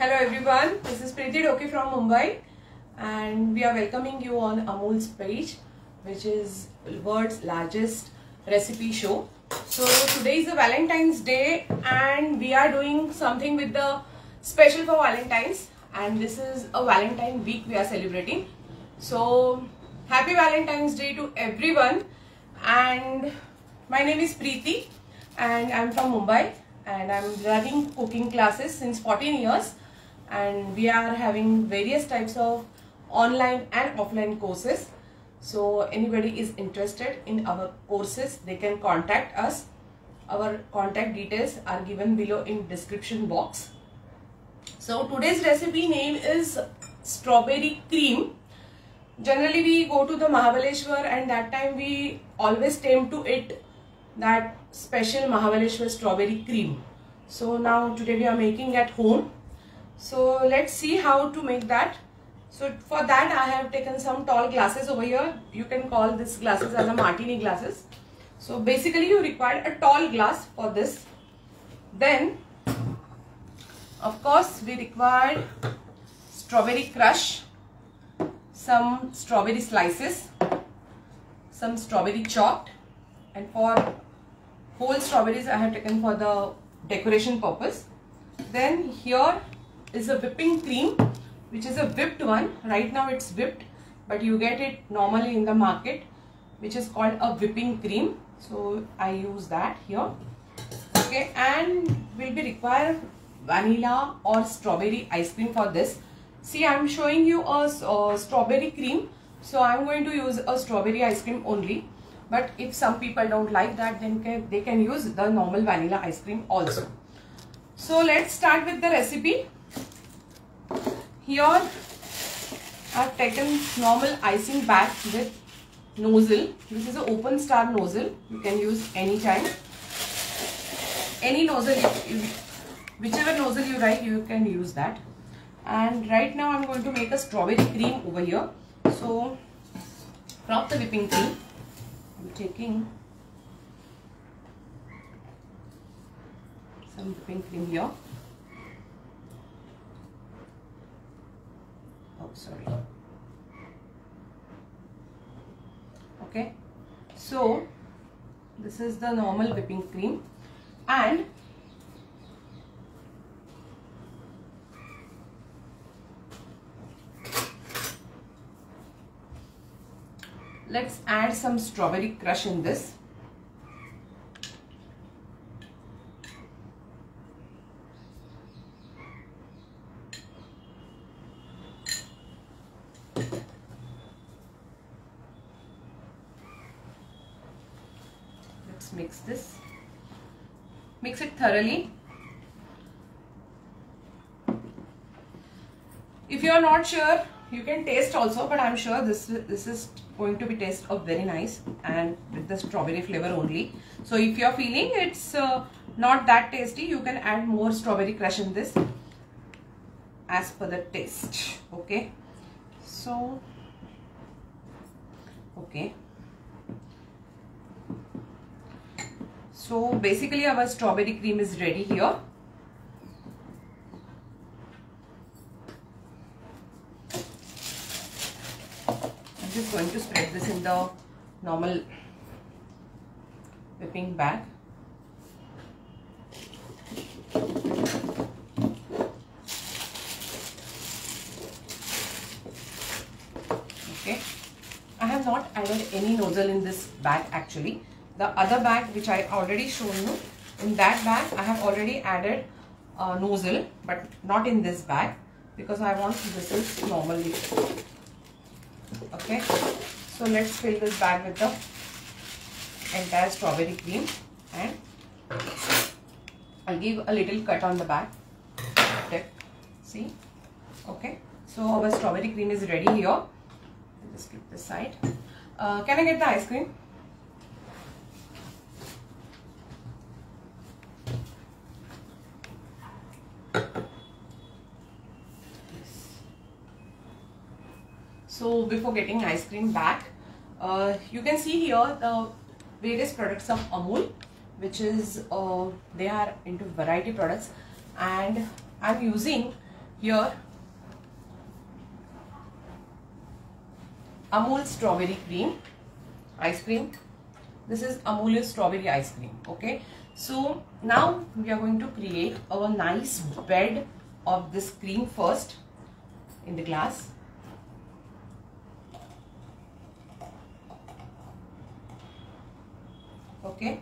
Hello everyone, this is Preeti Doke from Mumbai and we are welcoming you on Amul's page, which is world's largest recipe show. So today is a Valentine's Day and we are doing something with the special for Valentine's, and this is a Valentine week we are celebrating. So happy Valentine's Day to everyone. And my name is Preeti and I'm from Mumbai and I'm running cooking classes since 14 years, and we are having various types of online and offline courses. So anybody is interested in our courses, they can contact us. Our contact details are given below in description box. So today's recipe name is strawberry cream. Generally we go to the Mahabaleshwar and that time we always tempt to eat that special Mahabaleshwar strawberry cream. So now today we are making at home. So let's see how to make that. So for that I have taken some tall glasses over here. You can call these glasses as a martini glasses. So basically you require a tall glass for this. Then of course we require strawberry crush, some strawberry slices, some strawberry chopped, and for whole strawberries I have taken for the decoration purpose. Then here is a whipping cream, which is a whipped one. Right now it's whipped, but you get it normally in the market, which is called a whipping cream. So I use that here. Okay, and will be require vanilla or strawberry ice cream for this. See, I am showing you a strawberry cream, so I am going to use a strawberry ice cream only. But if some people don't like that, then they can use the normal vanilla ice cream also. So let's start with the recipe. Here I have taken normal icing bag with nozzle. This is an open star nozzle. You can use any time. Any nozzle, whichever nozzle you like, you can use that. And right now I'm going to make a strawberry cream over here. So from the whipping cream, I'm taking some whipping cream here. Oh, sorry. Okay, so this is the normal whipping cream, and let's add some strawberry crush in this. Let's mix this. Mix it thoroughly. If you are not sure, you can taste also, but I'm sure this is going to be taste of very nice and with the strawberry flavor only. So if you are feeling it's not that tasty, you can add more strawberry crush in this as per the taste. Okay, so okay, so basically our strawberry cream is ready here. Just going to spread this in the normal whipping bag. Okay, I have not added any nozzle in this bag actually. The other bag which I already shown you, in that bag I have already added a nozzle, but not in this bag because I want this is normally. Okay, so let's fill this bag with the entire strawberry cream, and I'll give a little cut on the bag. Okay, see? Okay, so our strawberry cream is ready here. I'll just keep this side. Can I get the ice cream? So before getting ice cream back, you can see here the various products of Amul, which is they are into variety products, and I'm using Here Amul strawberry cream ice cream. This is Amul strawberry ice cream. Okay, so now we are going to create our nice bed of this cream first in the glass. Okay,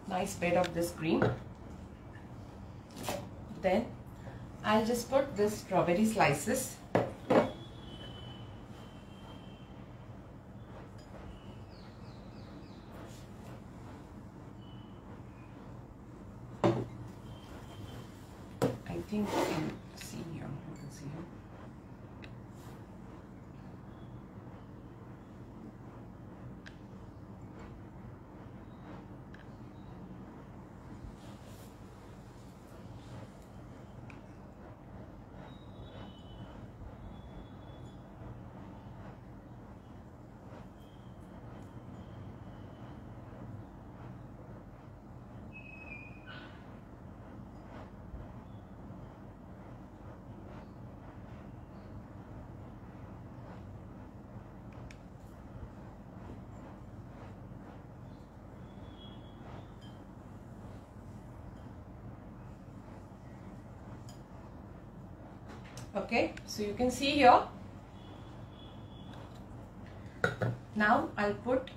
nice bed of this cream. Then I'll just put this strawberry slices. I think you can see here. You can see here. Okay, so you can see here. Now I'll put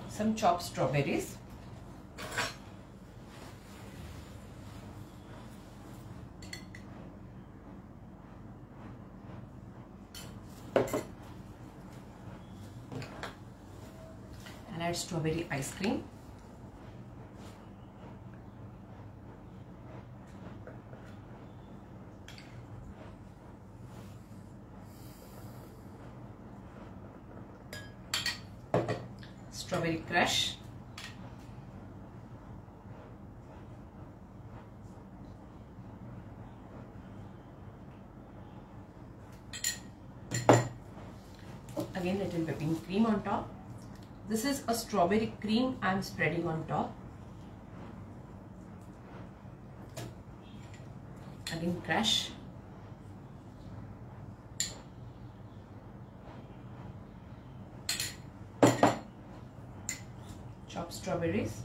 some chopped strawberries. And add strawberry ice cream. Strawberry crush. Again, little whipping cream on top. This is a strawberry cream I'm spreading on top. Again, crush. Chopped strawberries.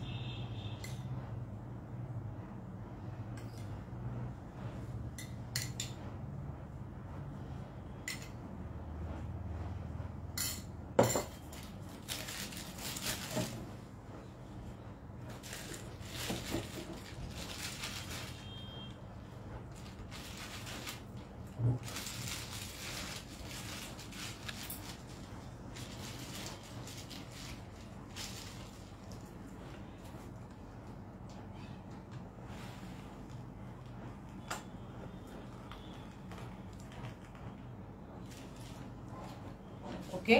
Okay,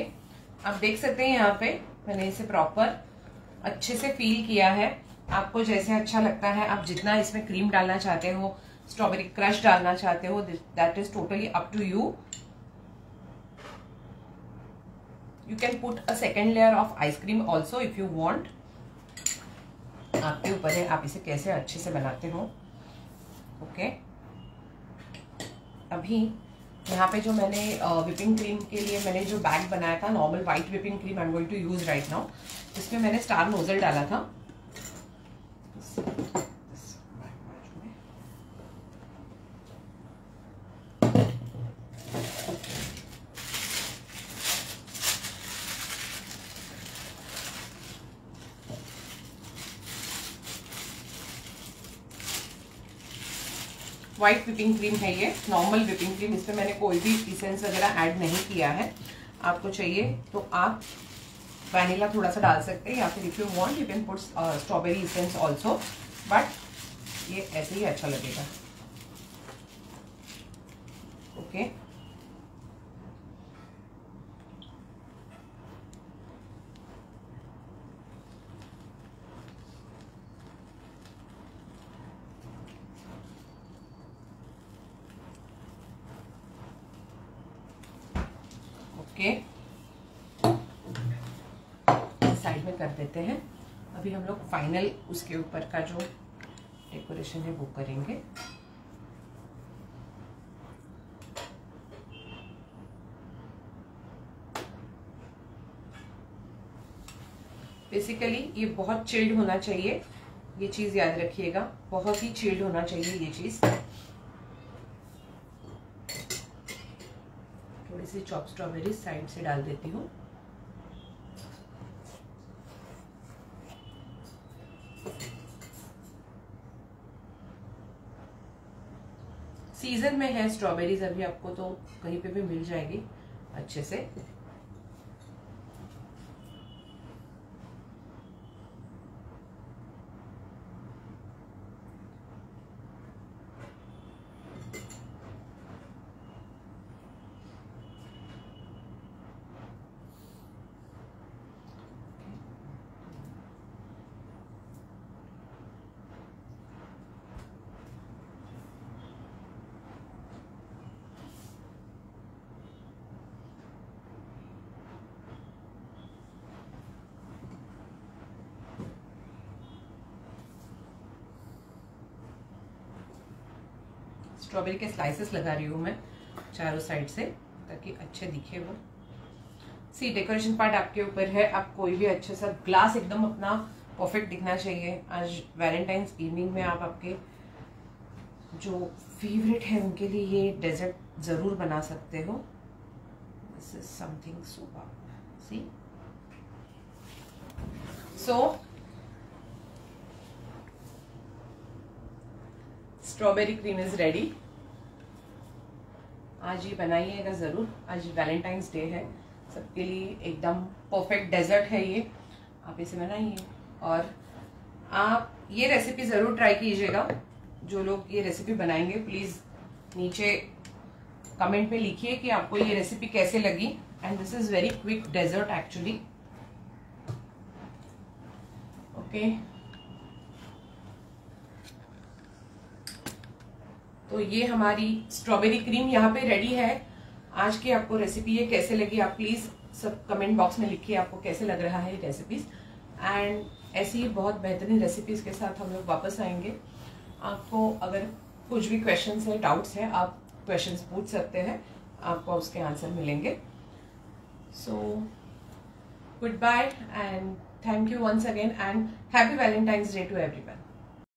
आप देख सकते हैं यहाँ पे मैंने इसे proper अच्छे से फील किया है। आपको जैसे अच्छा लगता है, आप जितना इसमें क्रीम डालना चाहते हो, स्ट्रॉबेरी क्रश डालना चाहते हो, that is totally up to you. You can put a second layer of ice cream also if you want. आपके ऊपर है आप इसे कैसे अच्छे से बनाते हो। ओके, अभी यहाँ पे जो मैंने विपिंग क्रीम के लिए मैंने जो बैग बनाया था, normal white whipping cream I am going to use right now, इसमें मैंने स्टार नोजल डाला था। व्हाइट विपिंग क्रीम है ये, नॉर्मल विपिंग क्रीम। इसमें मैंने कोई भी इसेंस वगैरह ऐड नहीं किया है। आपको चाहिए तो आप वैनिला थोड़ा सा डाल सकते हैं, या फिर if you want you can put strawberry essence also, but ये ऐसे ही अच्छा लगेगा। ओके, साइड में कर देते हैं। अभी हम लोग फाइनल उसके ऊपर का जो डेकोरेशन है वो करेंगे। बेसिकली ये बहुत चिल्ड होना चाहिए, ये चीज याद रखिएगा, बहुत ही चिल्ड होना चाहिए ये चीज। थोड़ी सी चॉप स्ट्रॉबेरी साइड से डाल देती हूँ। सीजन में है स्ट्रॉबेरीज अभी, आपको तो कहीं पे भी मिल जाएगी अच्छे से। स्ट्रॉबेरी के स्लाइसेस लगा रही हूँ मैं चारों साइड से, ताकि अच्छे दिखे वो। सी डेकोरेशन पार्ट आपके ऊपर है, आप कोई भी अच्छे सा ग्लास एकदम अपना परफेक्ट दिखना चाहिए। आज वैलेंटाइंस इवनिंग में आप आपके जो फेवरेट है उनके लिए ये डेजर्ट जरूर बना सकते हो। This is something super. See so strawberry cream is ready. आज ये बनाइएगा जरूर, आज वैलेंटाइंस डे है, सबके लिए एकदम परफेक्ट डेजर्ट है ये। आप इसे बनाइए और आप ये रेसिपी जरूर ट्राई कीजिएगा। जो लोग ये रेसिपी बनाएंगे प्लीज नीचे कमेंट में लिखिए कि आपको ये रेसिपी कैसे लगी। And this is very quick dessert actually. Okay, तो ये हमारी स्ट्रॉबेरी क्रीम यहाँ पे रेडी है। आज की आपको रेसिपी ये कैसे लगी, आप प्लीज सब कमेंट बॉक्स में लिखिए आपको कैसे लग रहा है ये रेसिपीज। एंड ऐसी ही बहुत बेहतरीन रेसिपीज के साथ हम लोग वापस आएंगे। आपको अगर कुछ भी क्वेश्चंस है, डाउट्स है, आप क्वेश्चंस पूछ सकते हैं, आपको उसके आंसर मिलेंगे। So goodbye and thank you once again and happy Valentine's day to everyone.